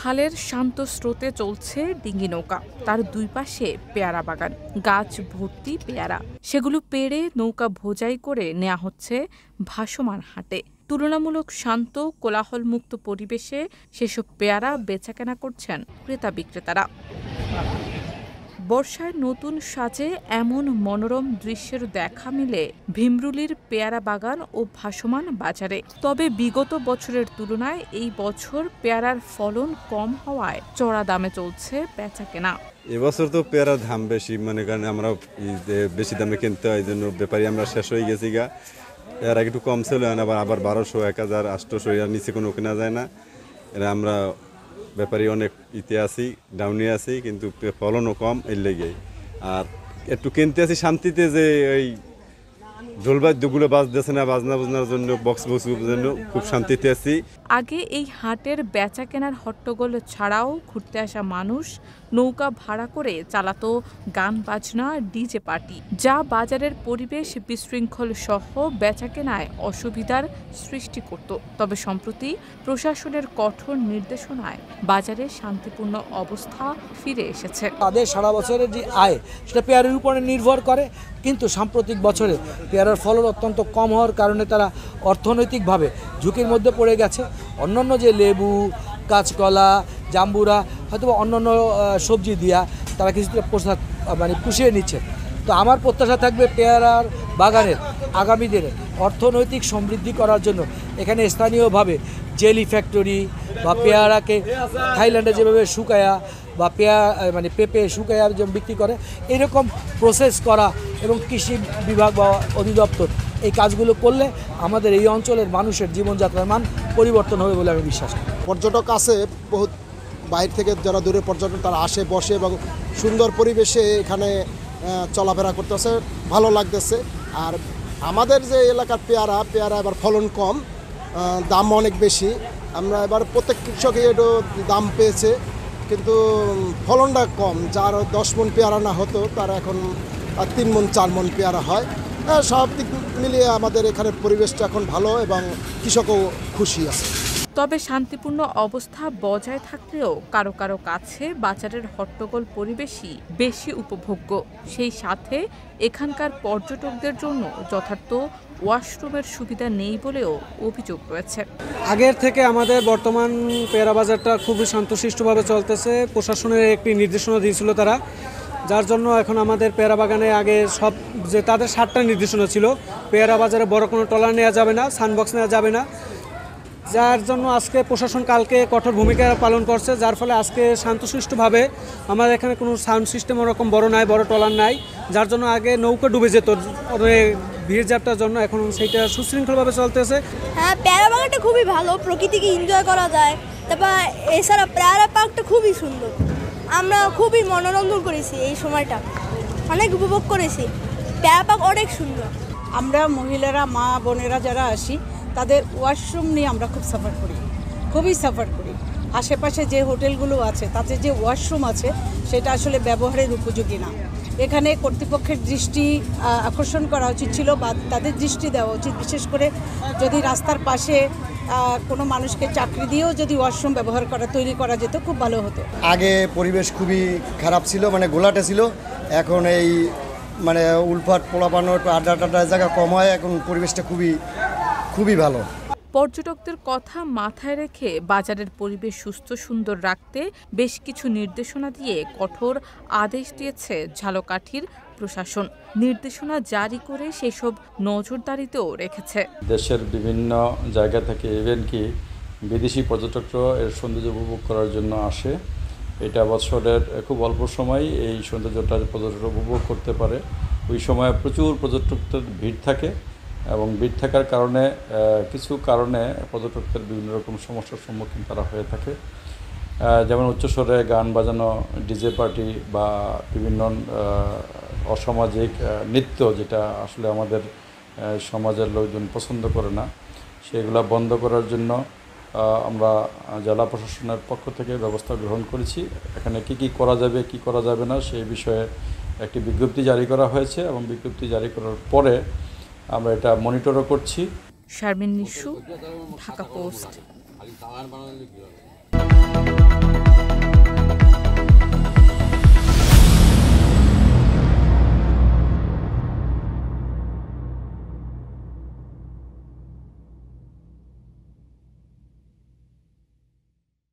খালের শান্ত স্রোতে চলছে ডিঙি নৌকা, তার দুই পাশে পেয়ারা বাগান, গাছ ভর্তি পেয়ারা। সেগুলো পেড়ে নৌকা ভোজাই করে নেওয়া হচ্ছে ভাসমান হাটে। তুলনামূলক শান্ত কোলাহলমুক্ত পরিবেশে সেসব পেয়ারা বেচাকেনা করছেন ক্রেতা বিক্রেতারা। বর্ষায় নতুন সাজে এমন মনোরম দৃশ্যের দেখা মিলে ভীমরুলির পেয়ারা বাগান ও ভাসমান বাজারে। তবে বিগত বছরের তুলনায় এই বছর পেয়ারার ফলন কম হওয়ায় চড়া দামে চলছে বেচাকেনা। এবছর তো পেয়ারার দাম বেশি, মনে করেন আমরা বেশি দামে কিনতে হয়, এই জন্য ব্যাপারী আমরা শেষ হয়ে গেছি গা। এর আগে একটু কম ছিল, আবার 1200, 1000, 800 এর নিচে কোনো কেনা যায় না। এরা আমরা ব্যাপারী অনেক ইতে আছি, ডাউনে আছি, কিন্তু ফলনও কম এর লেগেই। আর একটু কিনতে আছি শান্তিতে, যে ওই ঢোলবাদ্যগুলো বাজতেছে না, বাজনা বাজনার জন্য বক্সের জন্য খুব শান্তিতে আছি। আগে এই হাটের বেচা কেনার হট্টগোল ছাড়াও ঘুরতে আসা মানুষ নৌকা ভাড়া করে চালাতো গান বাজনা, ডিজে পার্টি, যা বাজারের পরিবেশ বিশৃঙ্খল সহ বেচা কেনায় অসুবিধার সৃষ্টি করত। তবে সম্প্রতি প্রশাসনের কঠোর নির্দেশনায় বাজারে শান্তিপূর্ণ অবস্থা ফিরে এসেছে। তাদের সারা বছরের যে আয় সেটা পেয়ারের উপরে নির্ভর করে, কিন্তু সাম্প্রতিক বছরে পেয়ারার ফলন অত্যন্ত কম হওয়ার কারণে তারা অর্থনৈতিকভাবে ঝুঁকির মধ্যে পড়ে গেছে। অন্যান্য যে লেবু, কাঁচকলা, জাম্বুরা, হয়তো অন্যান্য সবজি দিয়া তারা কিছুটা পুষিয়ে নিচ্ছে। তো আমার প্রত্যাশা থাকবে পেয়ারার বাগানের আগামী দিনে অর্থনৈতিক সমৃদ্ধি করার জন্য এখানে স্থানীয়ভাবে জেলি ফ্যাক্টরি বা পেয়ারাকে থাইল্যান্ডে যেভাবে শুকায়া বা পেঁপে শুকায়া যেমন বিক্রি করে, এরকম প্রসেস করা এবং কৃষি বিভাগ বা অধিদপ্তর এই কাজগুলো করলে আমাদের এই অঞ্চলের মানুষের জীবনযাত্রার মান পরিবর্তন হবে বলে আমি বিশ্বাস করি। পর্যটক আছে বহুত, বাইরে থেকে যারা দূরে পর্যটক তারা আসে, বসে এবং সুন্দর পরিবেশে এখানে চলাফেরা করতেছে, ভালো লাগতেছে। আর আমাদের যে এলাকার পেয়ারা এবার ফলন কম, দাম অনেক বেশি। আমরা এবার প্রত্যেক কৃষকই একটু দাম পেয়েছে, কিন্তু ফলনটা কম। যার 10 মণ পেয়ারা না হতো তার এখন 3 মণ 4 মণ পেয়ারা হয়। সব দিক মিলিয়ে আমাদের এখানের পরিবেশটা এখন ভালো এবং কৃষকও খুশি আছে। তবে শান্তিপূর্ণ অবস্থা বজায় থাকলেও কারো কারো কাছে বাজারের হট্টগোল পরিবেশই বেশি উপভোগ্য। সেই সাথে এখানকার পর্যটকদের জন্য যথার্থ ওয়াশরুমের সুবিধা নেই বলেও অভিযোগ রয়েছে। আগের থেকে আমাদের বর্তমান পেয়ারা বাজারটা খুবই শান্তশিষ্টভাবে চলতেছে। প্রশাসনের একটি নির্দেশনা দিয়েছিল তারা, যার জন্য এখন আমাদের পেয়ারা বাগানে আগে সব যে তাদের 7টা নির্দেশনা ছিল, পেয়ারা বাজারে বড় কোনো ট্রলার নেওয়া যাবে না, সানবক্স নেওয়া যাবে না, যার জন্য আজকে প্রশাসন কালকে কঠোর ভূমিকা পালন করছে। যার ফলে আজকে শান্তশিষ্টভাবে আমাদের এখানে কোনো সাউন্ড সিস্টেম ওরকম বড় নাই, বড় ট্রলার নাই, যার জন্য আগে নৌকা ডুবে যেত ভিড় জাপটার জন্য, এখন সেইটা সুশৃঙ্খলভাবে চলতেছে। হ্যাঁ, পেয়ারা বাগানটা খুবই ভালো, প্রকৃতিকে এনজয় করা যায়। তারপর এছাড়া পেয়ারা পার্কটা খুবই সুন্দর, আমরা খুবই মনোরঞ্জন করেছি, এই সময়টা অনেক উপভোগ করেছি। পেয়ারা পার্ক অনেক সুন্দর। আমরা মহিলারা, মা বোনেরা যারা আসি, তাদের ওয়াশরুম নিয়ে আমরা খুবই সাফার করি। আশেপাশে যে হোটেলগুলো আছে তাতে যে ওয়াশরুম আছে সেটা আসলে ব্যবহারের উপযোগী না। এখানে কর্তৃপক্ষের দৃষ্টি আকর্ষণ করা উচিত ছিল, বা তাদের দৃষ্টি দেওয়া উচিত। বিশেষ করে যদি রাস্তার পাশে কোনো মানুষকে চাকরি দিয়েও যদি ওয়াশরুম তৈরি করা যেত, খুব ভালো হতো। আগে পরিবেশ খুবই খারাপ ছিল, ঘোলাটে ছিল। এখন এই উলফাট পোলাপানো আড্ডা জায়গা কম হয়, এখন পরিবেশটা খুবই ভালো। পর্যটকদের কথা মাথায় রেখে বাজারের পরিবেশ সুস্থ সুন্দর রাখতে বেশ কিছু নির্দেশনা দিয়ে কঠোর আদেশ দিয়েছে ঝালকাঠির প্রশাসন। নির্দেশনা জারি করে সেসব নজরদারিতেও রেখেছে। দেশের বিভিন্ন জায়গা থেকে ইভেন কি বিদেশি পর্যটকরা এর সৌন্দর্য উপভোগ করার জন্য আসে। এটা বছরের খুব অল্প সময় এই সৌন্দর্যটা পর্যটকরা উপভোগ করতে পারে। ওই সময় প্রচুর পর্যটকদের ভিড় থাকে, এবং ভিড় থাকার কারণে কিছু কারণে পর্যটকদের বিভিন্ন রকম সমস্যার সম্মুখীন তারা হয়ে থাকে। যেমন উচ্চস্বরে গান বাজানো, ডিজে পার্টি বা বিভিন্ন অসামাজিক নৃত্য, যেটা আসলে আমাদের সমাজের লোকজন পছন্দ করে না, সেগুলো বন্ধ করার জন্য আমরা জেলা প্রশাসনের পক্ষ থেকে ব্যবস্থা গ্রহণ করেছি। এখানে কি করা যাবে, কি করা যাবে না সেই বিষয়ে একটি বিজ্ঞপ্তি জারি করা হয়েছে, এবং বিজ্ঞপ্তি জারি করার পরে আমরা এটা মনিটরও করছি। শারমিন নিশু, ঢাকা পোস্ট।